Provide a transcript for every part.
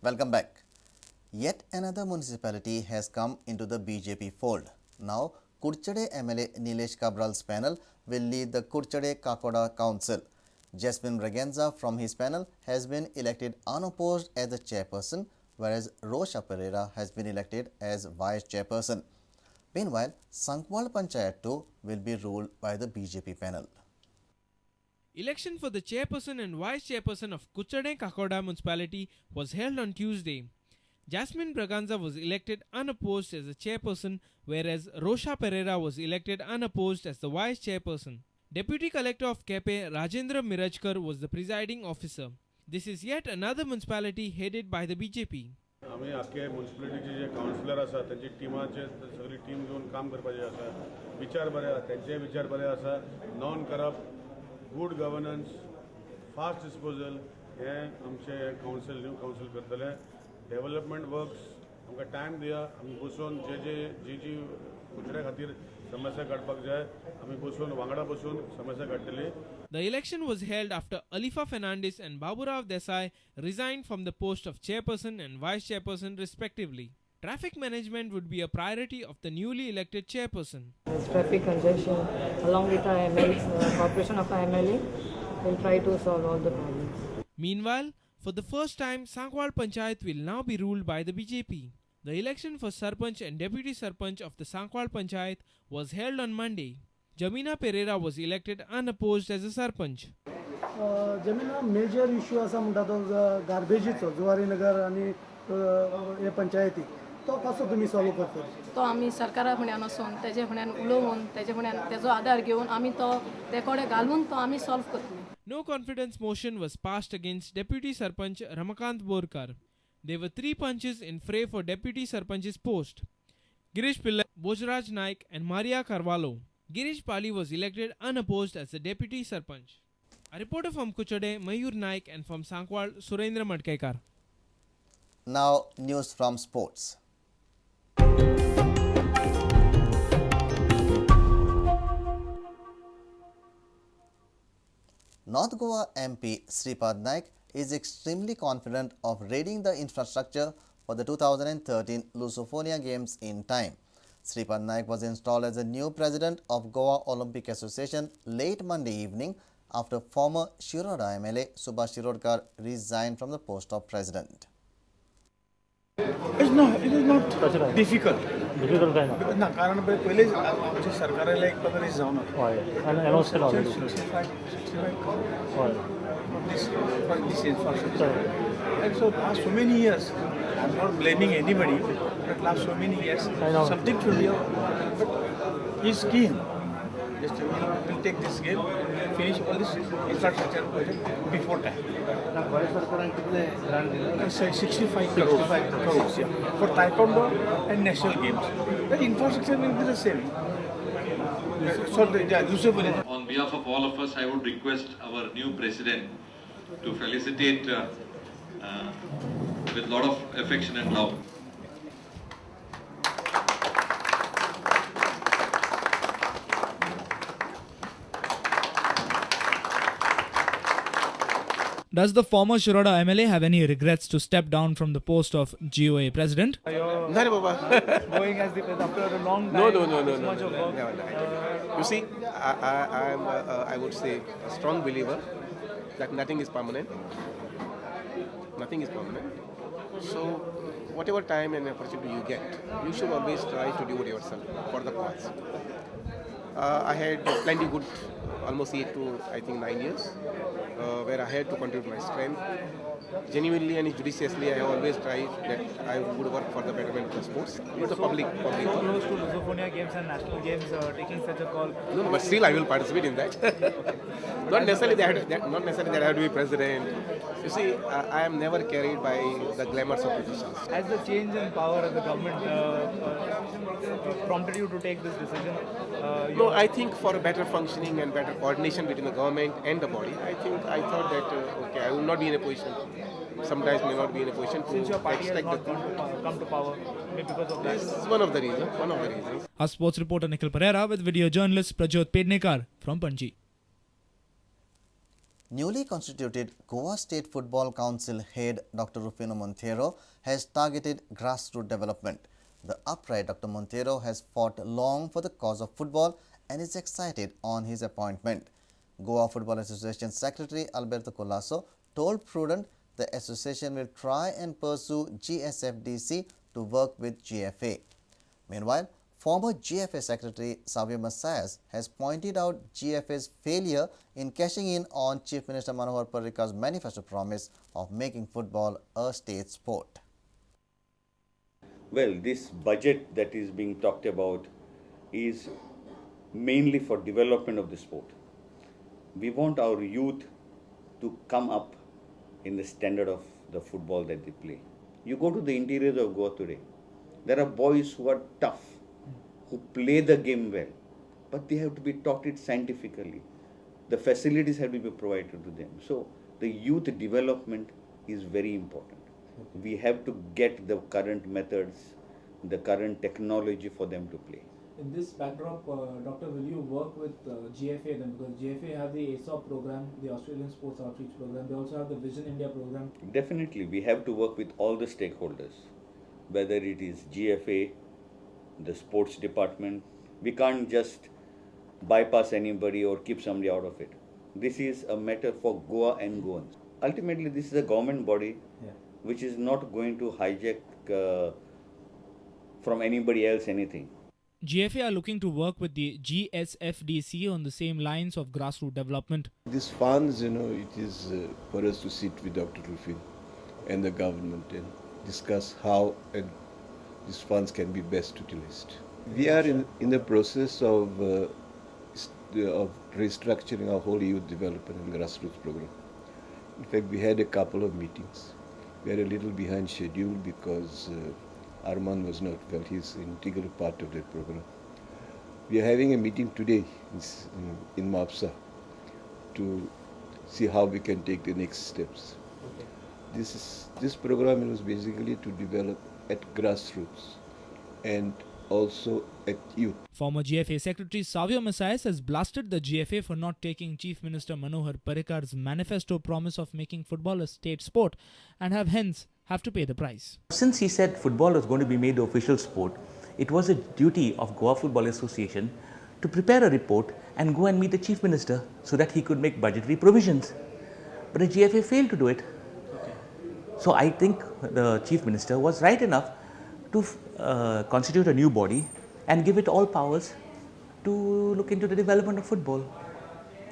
Welcome back. Yet another municipality has come into the BJP fold. Now, Kurchade MLA Nilesh Kabral's panel will lead the Kurchade Kakoda Council. Jasmine Braganza from his panel has been elected unopposed as the chairperson, whereas Rosha Pereira has been elected as vice chairperson. Meanwhile, Sankwal Panchayat 2 will be ruled by the BJP panel. Election for the chairperson and vice chairperson of Kurchade Kakoda municipality was held on Tuesday. Jasmine Braganza was elected unopposed as the chairperson, whereas Rosha Pereira was elected unopposed as the vice chairperson. Deputy Collector of Kepe, Rajendra Mirajkar, was the presiding officer. This is yet another municipality headed by the BJP. आम्ही आख्खे म्युनिसिपॅलिटीचे जे counsellor आसा त्यांची टिमाचे सगळी team घेऊन काम करपाचे आसा विचार बरे आसा त्यांचे विचार बरे आसा non corrupt good governance fast disposal हे आमचे काउन्सिल न्यू काउन्सिल करतले डेव्हलपमेंट वर्क्स आमकां टायम दिया आमी बसून जी कुचड्या खातीर समस्या काडपाक जाय आमी बसून वांगडा बसून समस्या काडटली. The election was held after Alifa Fernandes and Baburao Desai resigned from the post of chairperson and vice chairperson respectively. Traffic management would be a priority of the newly elected chairperson. Traffic congestion, along with our MLs, corporation of our MLA, will try to solve all the problems. Meanwhile, for the first time, Sankwal Panchayat will now be ruled by the BJP. The election for Sarpanch and Deputy Sarpanch of the Sankwal Panchayat was held on Monday. Jamina Pereira was elected unopposed as a Sarpanch. Jamina major issue asa म्हणटा तो गार्बेजीचो जुवारी नगर आणि हे पंचायती तो कसो तुम्ही solve करतले तो आम्ही सरकारा फुड्यान वचून तेजे फुड्यान उलोवन तेजे फुड्यान तेजो आधार घेवन आम्ही तो तेकोडे घालून तो आम्ही सॉल्व करतले. No confidence motion was passed against Deputy Sarpanch Ramakant Borkar. There were 3 punches in fray for Deputy Sarpanch's post: Girish Pillai, Bojraj Naik and Maria Carvalho. Girish Pali was elected unopposed as the Deputy Sarpanch. A reporter from Kuchade, Mayur Naik, and from Sankwal, Surendra Madkekar. Now, news from sports. North Goa MP Sripad Naik is extremely confident of raiding the infrastructure for the 2013 Lusophonia Games in time. Sripad Naik was installed as the new president of Goa Olympic Association late Monday evening after former Shiroda MLA Subhash Shirodkar resigned from the post of president. It is not difficult. ना कारण पहिले आमच्या सरकाराला एक पगार जाऊन this infrastructure. And so last so many years, I'm not blaming anybody, but last so many years, something should be out. But he's keen. Just we'll take this game, finish all this infrastructure project before time. 65 crores, yeah, for Taekwondo and national games. The infrastructure will be the same. So, on behalf of all of us, I would request our new president to felicitate with a lot of affection and love. Does the former Shiroda MLA have any regrets to step down from the post of GOA president? Going as the president after a long time. No. You see, I would say a strong believer that nothing is permanent. Nothing is permanent. So, whatever time and opportunity you get, you should always try to do it yourself for the cause. I had plenty good, almost 8 to I think 9 years, where I had to contribute my strength. Genuinely and judiciously, I always tried that I would work for the betterment of the sports. It's a public. So close to Lusophonia games and national games, taking such a call. No, but still I will participate in that. Not necessarily that I have to be president. You see, I am never carried by the glamours of positions. Has the change in power of the government prompted you to take this decision? No, I think for a better functioning and better coordination between the government and the body, I thought that okay, I will not be in a position. Sometimes may not be in a position to Since your party has not come to power, maybe because of that. This is one of the reasons. Our sports reporter Nikhil Pereira with video journalist Prajot Pednekar from Panji. Newly constituted Goa State Football Council head Dr. Rufino Monteiro has targeted grassroots development. The upright Dr. Monteiro has fought long for the cause of football and is excited on his appointment. Goa Football Association Secretary Alberto Colasso told Prudent the association will try and pursue GSFDC to work with GFA. Meanwhile, former GFA Secretary Savio Mesias has pointed out GFA's failure in cashing in on Chief Minister Manohar Parrikar's manifesto promise of making football a state sport. Well, this budget that is being talked about is mainly for development of the sport. We want our youth to come up in the standard of the football that they play. You go to the interiors of Goa today, there are boys who are tough, who play the game well, but they have to be taught it scientifically. The facilities have to be provided to them. So the youth development is very important. We have to get the current methods, the current technology for them to play. In this backdrop, Doctor, will you work with GFA then? Because GFA have the ASOP program, the Australian Sports Outreach program. They also have the Vision India program. Definitely, we have to work with all the stakeholders, whether it is GFA, the sports department. We can't just bypass anybody or keep somebody out of it. This is a matter for Goa and Goans. Ultimately, this is a government body which is not going to hijack from anybody else anything. GFA are looking to work with the GSFDC on the same lines of grassroots development. These funds, it is for us to sit with Dr. Rufino and the government and discuss how these funds can be best utilized. We are in the process of restructuring our whole youth development and grassroots program. In fact, we had a couple of meetings. We are a little behind schedule because Arman was not well. He is an integral part of that program. We are having a meeting today in Mapsa to see how we can take the next steps. Okay. This program is basically to develop at grassroots and also at youth. Former GFA Secretary Savio Mesias has blasted the GFA for not taking Chief Minister Manohar Parrikar's manifesto promise of making football a state sport and have to pay the price. Since he said football was going to be made the official sport, it was a duty of Goa Football Association to prepare a report and go and meet the Chief Minister so that he could make budgetary provisions. But the GFA failed to do it. Okay. So I think the Chief Minister was right enough to constitute a new body and give it all powers to look into the development of football.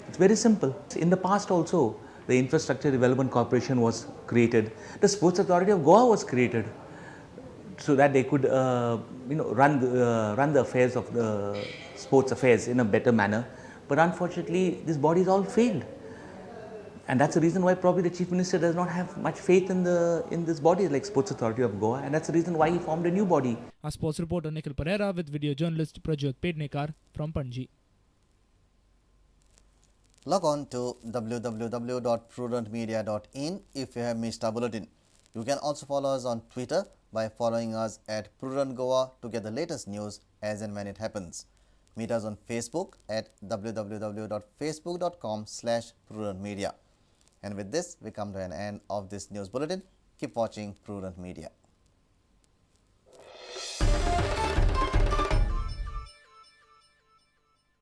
It's very simple. In the past also, the Infrastructure Development Corporation was created. The Sports Authority of Goa was created so that they could run the affairs of the sports affairs in a better manner. But unfortunately, these bodies all failed. And that's the reason why probably the Chief Minister does not have much faith in this body like Sports Authority of Goa, and that's the reason why he formed a new body. Our sports reporter Nikhil Pereira with video journalist Prajot Pednekar from Panji. Log on to www.prudentmedia.in if you have missed our bulletin. You can also follow us on Twitter by following us at Prudent Goa to get the latest news as and when it happens. Meet us on Facebook at www.facebook.com/prudentmedia. And with this, we come to an end of this news bulletin. Keep watching Prudent Media.